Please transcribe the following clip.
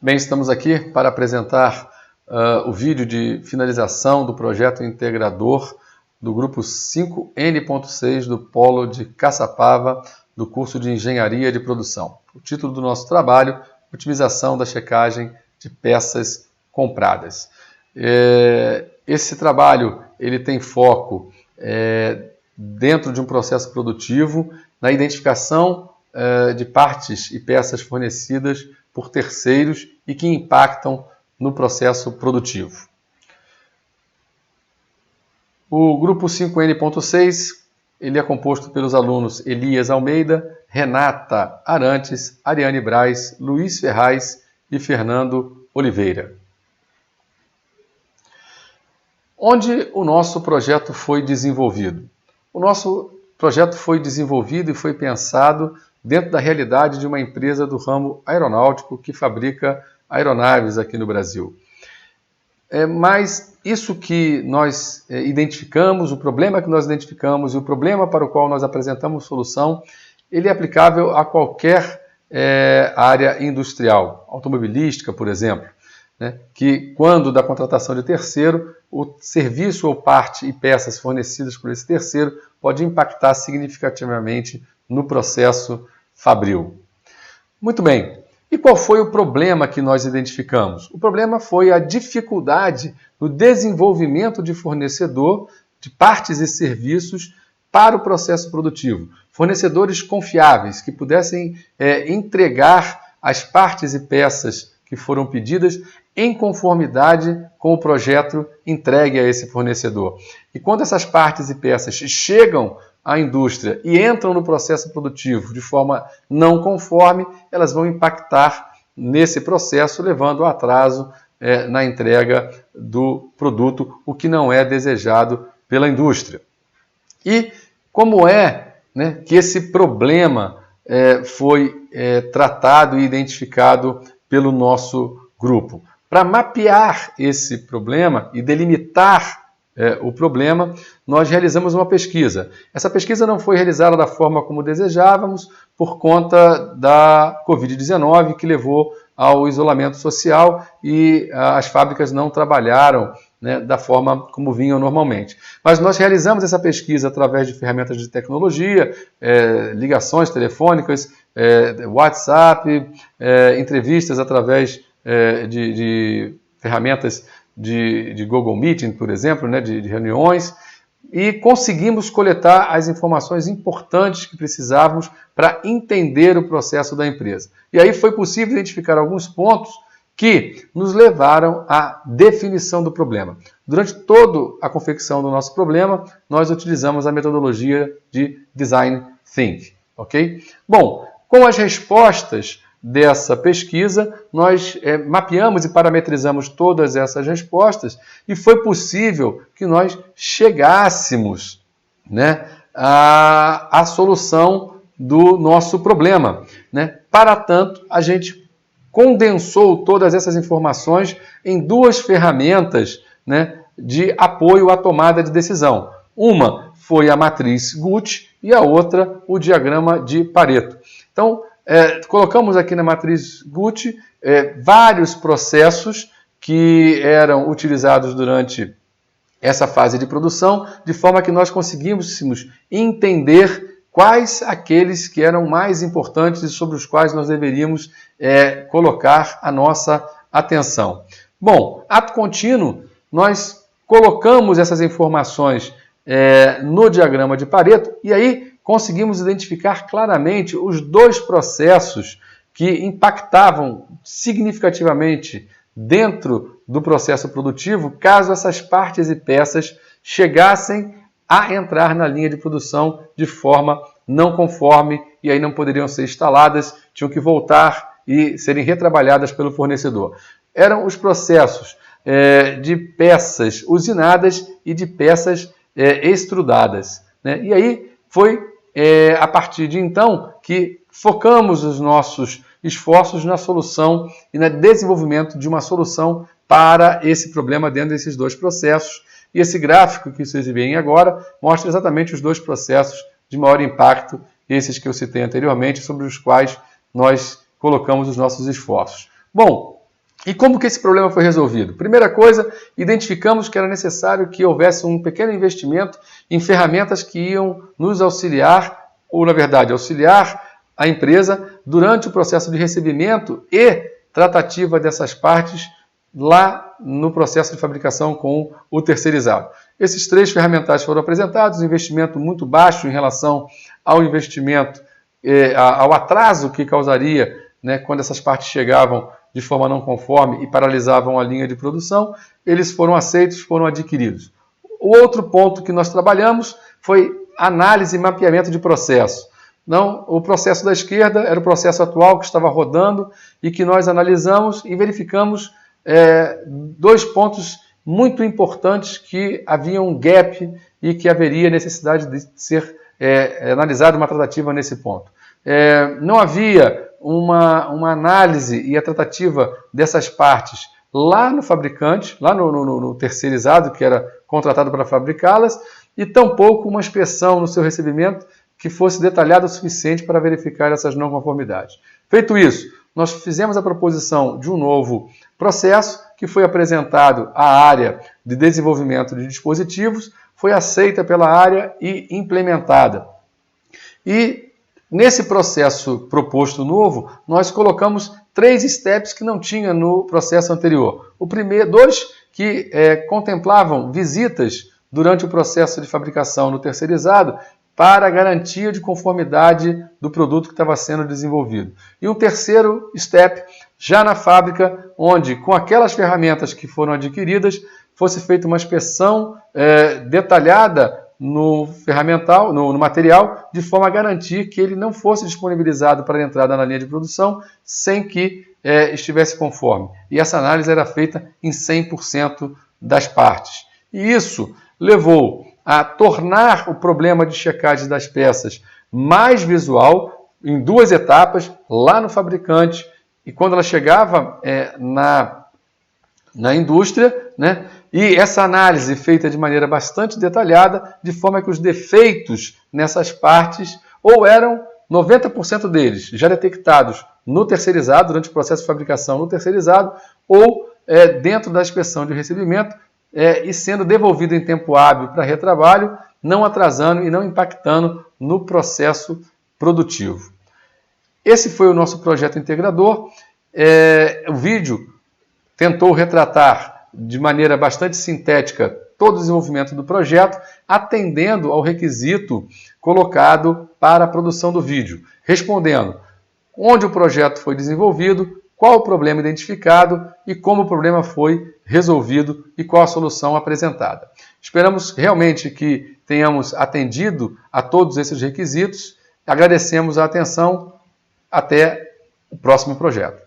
Bem, estamos aqui para apresentar o vídeo de finalização do projeto integrador do grupo 5N.6 do Polo de Caçapava, do curso de Engenharia de Produção. O título do nosso trabalho, Otimização da checagem de peças compradas. Esse trabalho ele tem foco dentro de um processo produtivo, na identificação de partes e peças fornecidas por terceiros e que impactam no processo produtivo. O grupo 5N.6 ele é composto pelos alunos Elias Almeida, Renata Arantes, Ariane Braz, Luiz Ferraz e Fernando Oliveira. Onde o nosso projeto foi desenvolvido? O nosso projeto foi desenvolvido e foi pensado dentro da realidade de uma empresa do ramo aeronáutico que fabrica aeronaves aqui no Brasil. Mas isso que nós identificamos, o problema que nós identificamos e o problema para o qual nós apresentamos solução, ele é aplicável a qualquer área industrial, automobilística, por exemplo, né? Que quando da contratação de terceiro, o serviço ou parte e peças fornecidas por esse terceiro pode impactar significativamente no processo fabril. Muito bem. E qual foi o problema que nós identificamos? O problema foi a dificuldade no desenvolvimento de fornecedor de partes e serviços para o processo produtivo. Fornecedores confiáveis que pudessem entregar as partes e peças que foram pedidas em conformidade com o projeto entregue a esse fornecedor. E quando essas partes e peças chegam à indústria e entram no processo produtivo de forma não conforme, elas vão impactar nesse processo, levando a atraso na entrega do produto, o que não é desejado pela indústria. E como que esse problema foi tratado e identificado pelo nosso grupo? Para mapear esse problema e delimitar o problema, nós realizamos uma pesquisa. Essa pesquisa não foi realizada da forma como desejávamos por conta da Covid-19, que levou ao isolamento social e as fábricas não trabalharam da forma como vinham normalmente. Mas nós realizamos essa pesquisa através de ferramentas de tecnologia, ligações telefônicas, WhatsApp, entrevistas através de ferramentas de Google Meeting, por exemplo, de reuniões, e conseguimos coletar as informações importantes que precisávamos para entender o processo da empresa. E aí foi possível identificar alguns pontos que nos levaram à definição do problema. Durante toda a confecção do nosso problema, nós utilizamos a metodologia de Design Thinking, ok? Bom, com as respostas dessa pesquisa, nós mapeamos e parametrizamos todas essas respostas e foi possível que nós chegássemos à solução do nosso problema. Para tanto, a gente condensou todas essas informações em duas ferramentas de apoio à tomada de decisão. Uma foi a matriz Guth e a outra o diagrama de Pareto. Então, colocamos aqui na matriz Guth vários processos que eram utilizados durante essa fase de produção, de forma que nós conseguíssemos entender quais aqueles que eram mais importantes e sobre os quais nós deveríamos colocar a nossa atenção. Bom, ato contínuo, nós colocamos essas informações no diagrama de Pareto e aí conseguimos identificar claramente os dois processos que impactavam significativamente dentro do processo produtivo, caso essas partes e peças chegassem a entrar na linha de produção de forma não conforme e aí não poderiam ser instaladas, tinham que voltar e serem retrabalhadas pelo fornecedor. Eram os processos de peças usinadas e de peças extrudadas. E aí foi a partir de então que focamos os nossos esforços na solução e no desenvolvimento de uma solução para esse problema dentro desses dois processos. E esse gráfico que vocês veem agora mostra exatamente os dois processos de maior impacto, esses que eu citei anteriormente, sobre os quais nós colocamos os nossos esforços. Bom, E como que esse problema foi resolvido? Primeira coisa, identificamos que era necessário que houvesse um pequeno investimento em ferramentas que iam nos auxiliar, ou na verdade, auxiliar a empresa durante o processo de recebimento e tratativa dessas partes lá no processo de fabricação com o terceirizado. Esses 3 ferramentais foram apresentados, um investimento muito baixo em relação ao investimento, ao atraso que causaria, né, quando essas partes chegavam de forma não conforme e paralisavam a linha de produção. Eles foram aceitos, foram adquiridos. O outro ponto que nós trabalhamos foi análise e mapeamento de processo. Não, o processo da esquerda era o processo atual que estava rodando e que nós analisamos e verificamos 2 pontos muito importantes que havia um gap e que haveria necessidade de ser analisada uma tratativa nesse ponto. Não havia uma análise e a tratativa dessas partes lá no fabricante, lá no terceirizado que era contratado para fabricá-las, e tampouco uma inspeção no seu recebimento que fosse detalhada o suficiente para verificar essas não conformidades. Feito isso, nós fizemos a proposição de um novo processo que foi apresentado à área de desenvolvimento de dispositivos, foi aceita pela área e implementada. E nesse processo proposto novo, nós colocamos 3 steps que não tinha no processo anterior. O primeiro, 2 que contemplavam visitas durante o processo de fabricação no terceirizado para a garantia de conformidade do produto que estava sendo desenvolvido. E um terceiro step, já na fábrica, onde com aquelas ferramentas que foram adquiridas, fosse feita uma inspeção detalhada no ferramental, no material, de forma a garantir que ele não fosse disponibilizado para a entrada na linha de produção sem que estivesse conforme. E essa análise era feita em 100% das partes. E isso levou a tornar o problema de checagem das peças mais visual, em 2 etapas, lá no fabricante, e quando ela chegava na indústria, né? E essa análise feita de maneira bastante detalhada, de forma que os defeitos nessas partes, ou eram 90% deles já detectados no terceirizado, durante o processo de fabricação no terceirizado, ou dentro da inspeção de recebimento, e sendo devolvido em tempo hábil para retrabalho, não atrasando e não impactando no processo produtivo. Esse foi o nosso projeto integrador. O vídeo tentou retratar de maneira bastante sintética todo o desenvolvimento do projeto, atendendo ao requisito colocado para a produção do vídeo, respondendo onde o projeto foi desenvolvido, qual o problema identificado e como o problema foi resolvido e qual a solução apresentada. Esperamos realmente que tenhamos atendido a todos esses requisitos. Agradecemos a atenção. Até o próximo projeto.